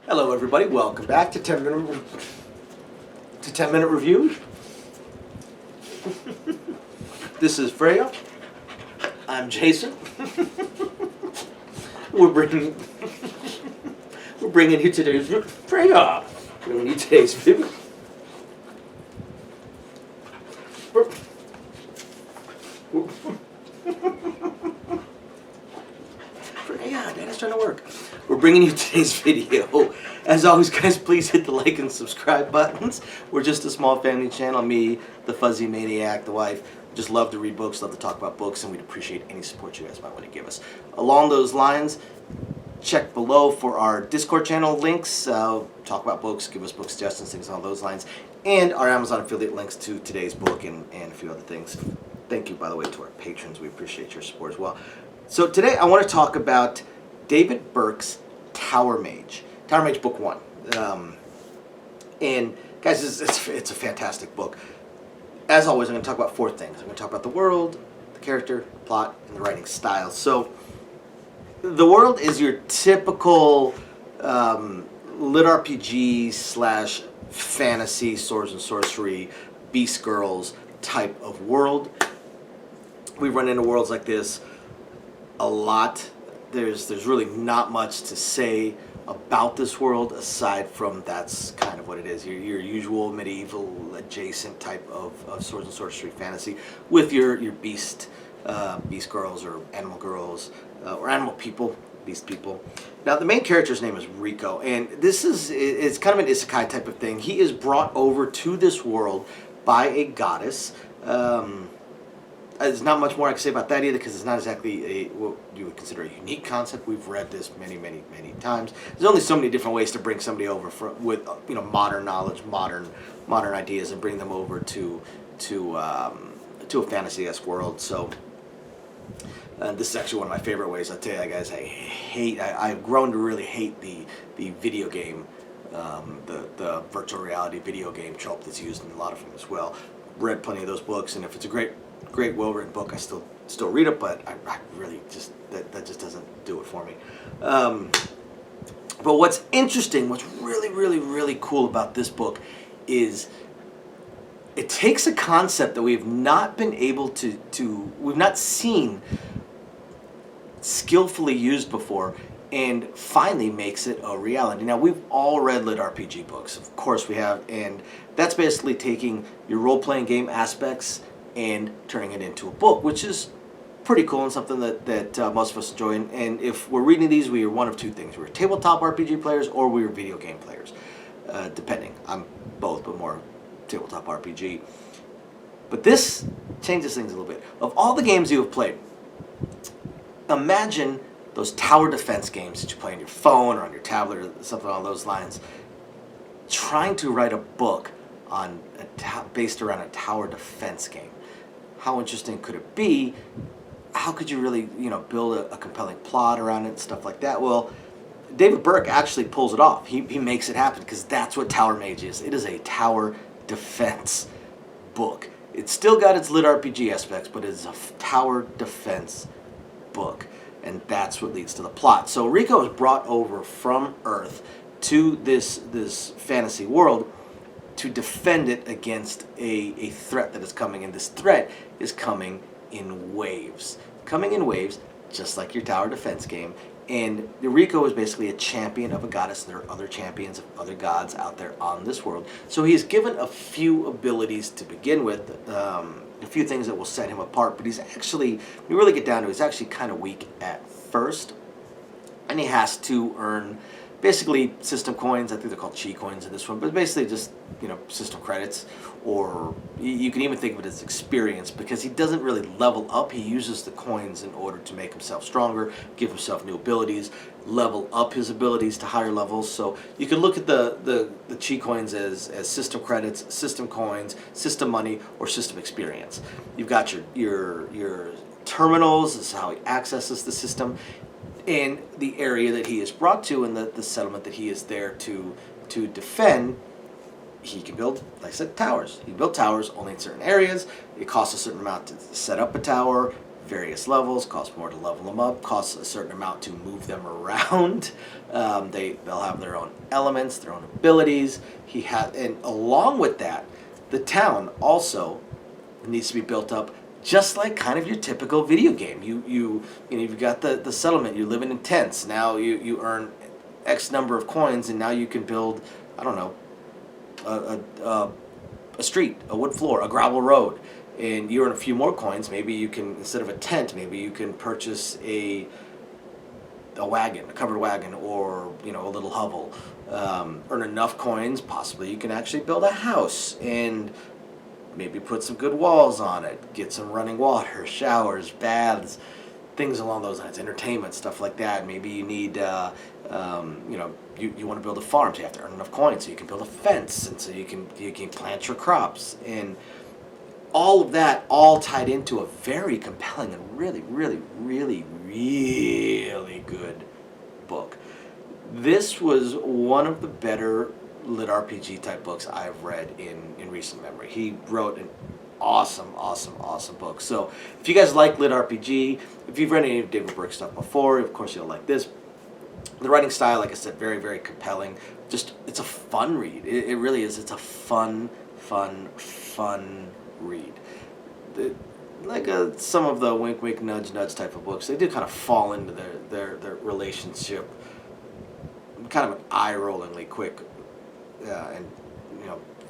Hello, everybody. Welcome back to 10 Minute Review. This is Freya. I'm Jason. We're bringing you today's Freya. Bringing you today's video. Yeah, Daddy's trying to work. We're bringing you today's video. As always, guys, please hit the like and subscribe buttons. We're just a small family channel. Me, the fuzzy maniac, the wife, just love to read books, love to talk about books, and we'd appreciate any support you guys might want to give us. Along those lines, check below for our Discord channel links. Talk about books, give us book suggestions, things along those lines, and our Amazon affiliate links to today's book and a few other things. Thank you, by the way, to our patrons. We appreciate your support as well. So today I want to talk about David Burke's Tower Mage. Tower Mage Book 1. And guys, it's a fantastic book. As always, I'm going to talk about four things. I'm going to talk about the world, the character, plot, and the writing style. So the world is your typical lit RPG slash fantasy, swords and sorcery, beast girls type of world. We run into worlds like this a lot. There's really not much to say about this world aside from that's kind of what it is. Your usual medieval adjacent type of swords and sorcery fantasy with your beast girls or animal people, beast people. Now the main character's name is Rico, and it's kind of an isekai type of thing. He is brought over to this world by a goddess. There's not much more I can say about that either because it's not exactly what you would consider a unique concept. We've read this many times. There's only so many different ways to bring somebody over with modern knowledge, modern ideas, and bring them over to a fantasy-esque world. So this is actually one of my favorite ways. I'll tell you guys, I've grown to really hate the video game, the virtual reality video game trope that's used in a lot of them as well. Read plenty of those books, and if it's a great well-written book, I still read it, but I really just that just doesn't do it for me. But what's interesting, what's really cool about this book is it takes a concept that we've not been able we've not seen skillfully used before, and finally makes it a reality. Now, we've all read lit RPG books, of course we have, and that's basically taking your role-playing game aspects and turning it into a book, which is pretty cool and something that most of us enjoy. And if we're reading these, we are one of two things. We're tabletop RPG players or we're video game players, depending. I'm both, but more tabletop RPG. But this changes things a little bit. Of all the games you have played, imagine those tower defense games that you play on your phone or on your tablet or something along those lines. Trying to write a book on based around a tower defense game. How interesting could it be? How could you really, build a compelling plot around it and stuff like that? Well, David Burke actually pulls it off. He makes it happen because that's what Tower Mage is. It is a tower defense book. It's still got its lit RPG aspects, but it's a tower defense book, and that's what leads to the plot. So Rico is brought over from Earth to this fantasy world to defend it against a threat that is coming, and this threat is coming in waves. Coming in waves, just like your tower defense game. And Rico is basically a champion of a goddess, and there are other champions of other gods out there on this world. So he's given a few abilities to begin with, a few things that will set him apart, but he's actually, when you really get down to it, he's actually kind of weak at first, and he has to earn basically system coins. I think they're called chi coins in this one, but basically just system credits, or you can even think of it as experience, because he doesn't really level up. He uses the coins in order to make himself stronger, give himself new abilities, level up his abilities to higher levels. So you can look at the chi coins as system credits, system coins, system money, or system experience. You've got your terminals. This is how he accesses the system, and the area that he is brought to, and the settlement that he is there to defend. He can build, like I said, towers. He can build towers only in certain areas. It costs a certain amount to set up a tower. various levels, costs more to level them up, costs a certain amount to move them around. They'll have their own elements, their own abilities. And along with that, the town also needs to be built up just like kind of your typical video game. You've got the settlement, you're living in tents. Now you earn X number of coins, and now you can build, I don't know, a street, a wood floor, a gravel road, and you earn a few more coins. Maybe you can, instead of a tent, maybe you can purchase a wagon, a covered wagon, or a little hovel. Earn enough coins, possibly you can actually build a house and maybe put some good walls on it, get some running water, showers, baths, things along those lines, entertainment, stuff like that. Maybe you need, you want to build a farm, so you have to earn enough coins so you can build a fence, and so you can plant your crops, and all of that all tied into a very compelling and really, really, really, really good book. This was one of the better lit RPG type books I've read in recent memory. He wrote an awesome book. So if you guys like lit RPG, if you've read any of David Burke stuff before, of course you'll like this. The writing style, like I said, very, very compelling. Just, it's a fun read. It really is. It's a fun read. Some of the wink, wink, nudge, nudge type of books, they do kind of fall into their relationship kind of an eye-rollingly quick and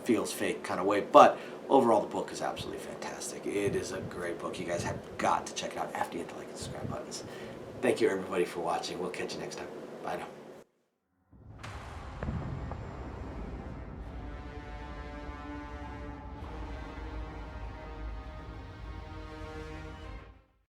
feels fake kind of way. But overall, the book is absolutely fantastic. It is a great book. You guys have got to check it out after you hit the like and subscribe buttons. Thank you, everybody, for watching. We'll catch you next time. Bye now.